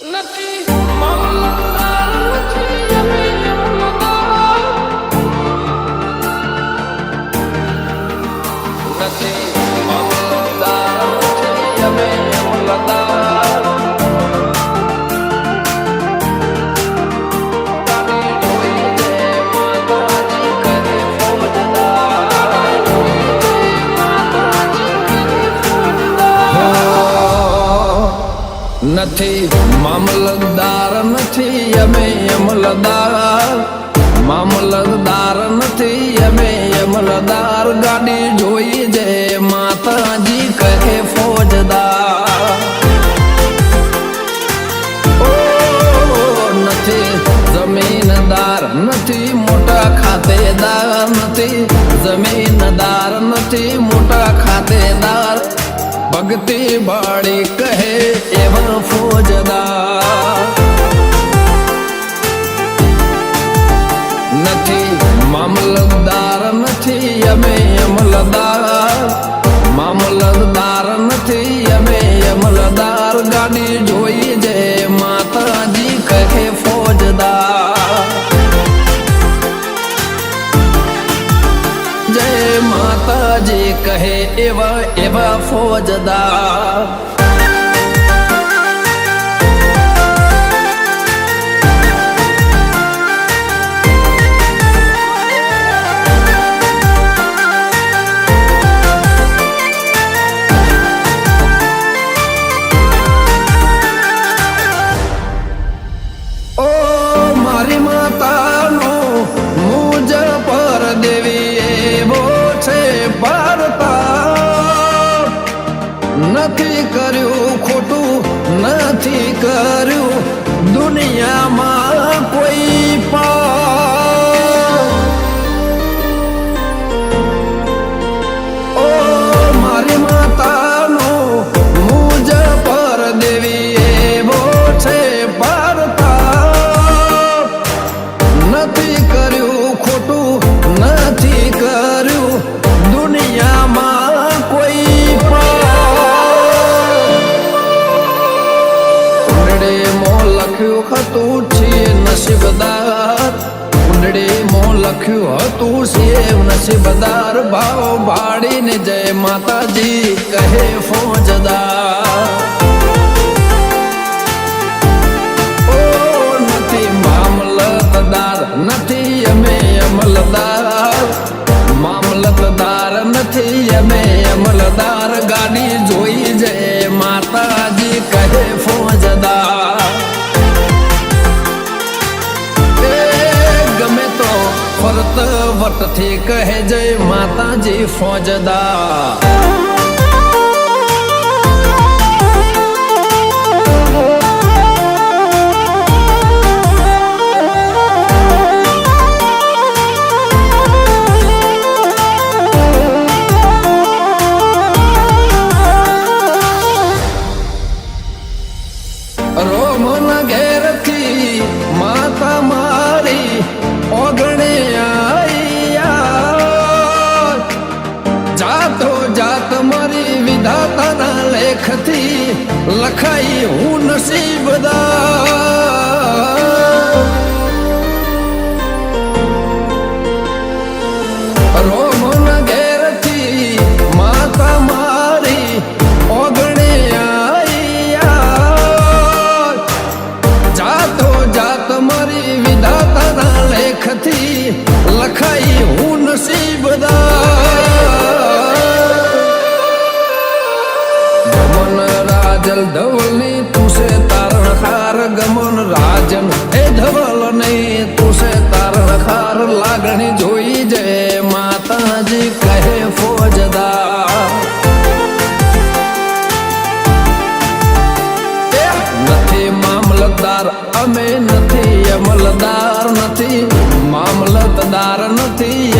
નથી મામલતદાર નથી અમે અમલદાર નથી મામલતદાર નથી અમે અમલદાર તારી જોઈ દે માતાજી કરે ફોજદાર નથી મામલતદાર નથી અમે અમલદાર મામલતદાર નથી અમે અમલદાર ગાડી જોઈ જે માતાજી કહે ફોજદાર ઓ નથી જમીનદાર નથી મોટા ખાતેદાર નથી જમીનદાર નથી મોટા ખાતેદાર ભક્તિ બાળી કહે એવા ફોજદાર નથી મામલતદાર નથી અમે અમલદાર મામલતદાર નથી અમે અમલદાર ગાડી જોઈ જે માતાજી કહે ફોજદાર જય માતાજી કહે એવા એવા ફોજદાર નથી કર્યું ખોટું નથી કર્યું દુનિયામાં કોઈ ઓ મારી માતાનો મુજ પર દેવી એવો છે પારતા નથી કર્યું ખોટું નથી કર્યું દુનિયામાં કોઈ હતું છે નસીબદાર કુંડળીમાં લખ્યું હતું શિવ નસીબદાર ભાવ ભાડીને જય માતાજી કહે ફોજદાર ઓ નથી મામલતદાર નથી અમે અમલદાર મામલતદાર નથી અમે અમલદાર ગાડી જોઈ જય માતાજી કહે ફોજદાર ફરત વટથી કહે જય માતાજી ફોજદાર રોમન ઘેરથી માતા મારી ઓગણે જાતો જાત મારી વિધાતાના લેખથી લખાઈ હું નસીબદાર રોમન ઘેરથી માતા મારી ઓગણે જાતો જાત મારી વિધાતાના લેખથી લખાઈ હું નસીબદાર ગમન રાજલ ધવલની તું છે તારણ ખાર ગમન રાજન એ ધવલ નહીં તું છે તારણ ખાર લાગણી જોઈ જે માતાજી કહે ફોજદાર નથી મામલતદાર અમે નથી અમલદાર નથી મામલતદાર નથી